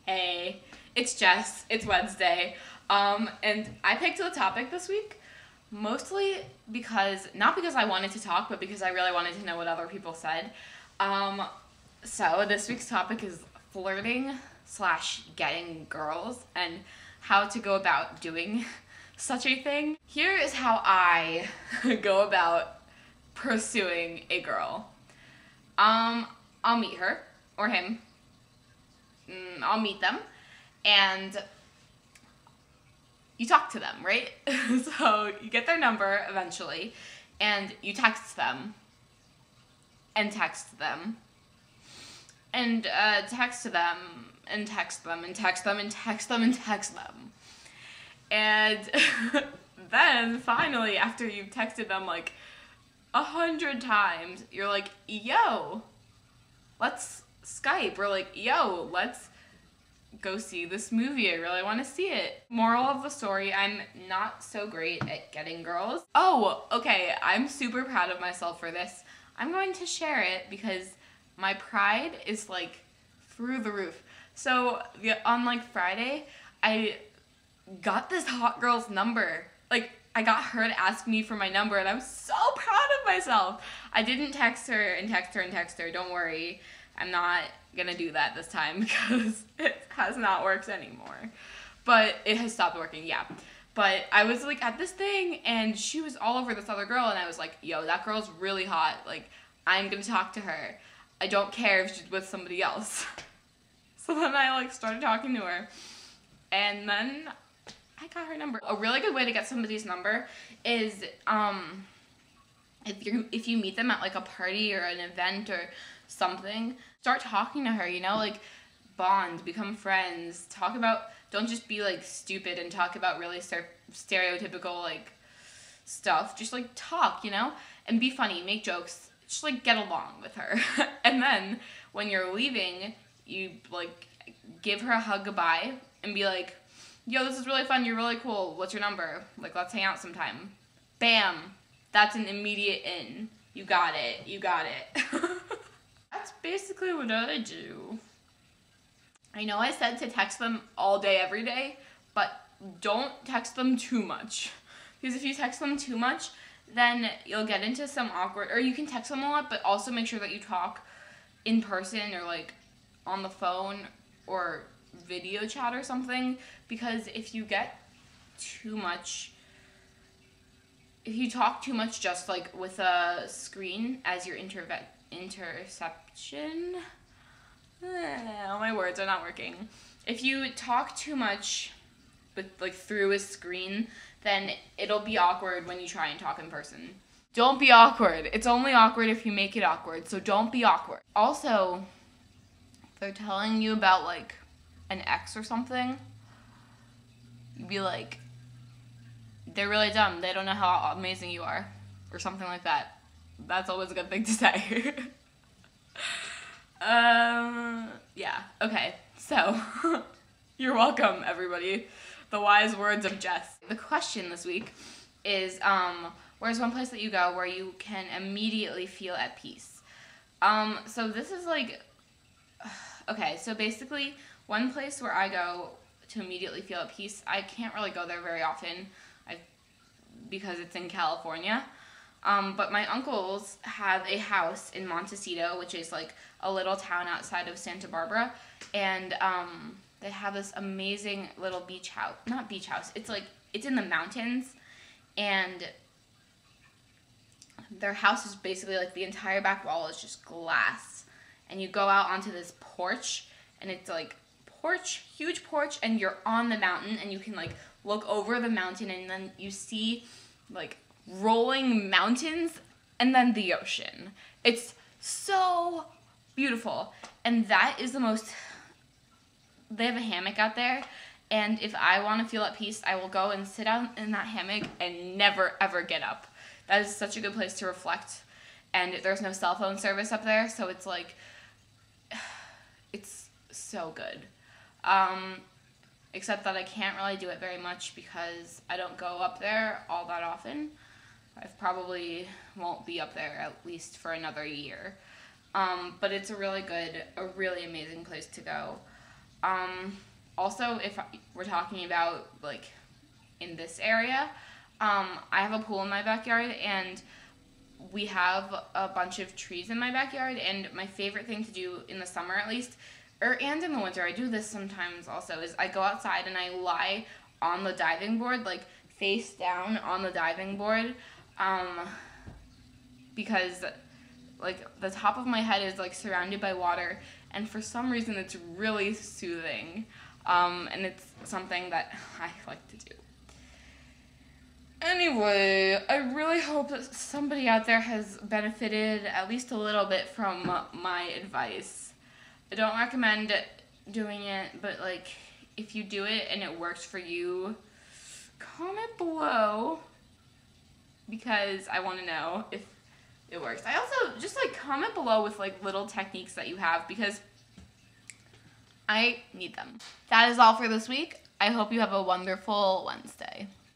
Hey, it's Jess. It's Wednesday. And I picked the topic this week mostly not because I wanted to talk, but because I really wanted to know what other people said. So this week's topic is flirting / getting girls and how to go about doing such a thing. Here is how I go about pursuing a girl. I'll meet her or him. I'll meet them, and you talk to them, right? So you get their number eventually, and you text them, and text them, and text them, and text them, and text them, and text them, and text them. And then finally, after you've texted them like 100 times, you're like, yo, let's Skype. Or like, yo, let's go see this movie. I really want to see it. Moral of the story, I'm not so great at getting girls. Oh, okay, I'm super proud of myself for this. I'm going to share it because my pride is like through the roof. So on like Friday, I got this hot girl's number. Like, I got her to ask me for my number, and I'm so proud of myself. I didn't text her and text her and text her. Don't worry. I'm not gonna do that this time because it has not worked anymore. But it has stopped working, yeah. But I was like at this thing, and she was all over this other girl, and I was like, yo, that girl's really hot. Like, I'm gonna talk to her. I don't care if she's with somebody else. So then I like started talking to her, and then I got her number. A really good way to get somebody's number is if you meet them at like a party or an event or something, start talking to her, you know, like bond, become friends, don't just be like stupid and talk about really stereotypical like stuff. Just like talk, you know, and be funny, make jokes, just like get along with her. And then when you're leaving, you like give her a hug goodbye and be like, yo, this is really fun, you're really cool, what's your number? Like, let's hang out sometime. Bam, that's an immediate in. You got it, you got it. That's basically what I do. I know I said to text them all day, every day, but don't text them too much. Because if you text them too much, then you'll get into some awkward, or you can text them a lot, but also make sure that you talk in person or like on the phone or video chat or something. Because if you talk too much just like with a screen as your interception. All my words are not working. If you talk too much with like through a screen, then it'll be awkward when you try and talk in person. Don't be awkward. It's only awkward if you make it awkward, so don't be awkward. Also, if they're telling you about like an ex or something, you'd be like, they're really dumb. They don't know how amazing you are, or something like that. That's always a good thing to say. Yeah, okay, so, you're welcome, everybody. The wise words of Jess. The question this week is, where's one place that you go where you can immediately feel at peace? So this is like, okay, so basically, one place where I go to immediately feel at peace, I can't really go there very often, because it's in California. But my uncles have a house in Montecito, which is like a little town outside of Santa Barbara, and they have this amazing little beach house. Not beach house. It's in the mountains, and their house is basically like the entire back wall is just glass, and you go out onto this porch, and it's like huge porch, and you're on the mountain, and you can like look over the mountain, and then you see like rolling mountains and then the ocean. It's so beautiful, and that is they have a hammock out there, and if I want to feel at peace, I will go and sit out in that hammock and never ever get up. That is such a good place to reflect, and there's no cell phone service up there, so it's like, it's so good. Except that I can't really do it very much because I don't go up there all that often. I probably won't be up there at least for another year. But it's a really amazing place to go. Also, if we're talking about, like, in this area, I have a pool in my backyard, and we have a bunch of trees in my backyard, and my favorite thing to do in the summer, at least, and in the winter, I do this sometimes also, is I go outside and I lie on the diving board, like, face down on the diving board, because, like, the top of my head is, like, surrounded by water, and for some reason it's really soothing, and it's something that I like to do. Anyway, I really hope that somebody out there has benefited at least a little bit from my advice. I don't recommend doing it, but, like, if you do it and it works for you, comment below, because I want to know if it works. I also, just, like, comment below with, like, little techniques that you have, because I need them. That is all for this week. I hope you have a wonderful Wednesday.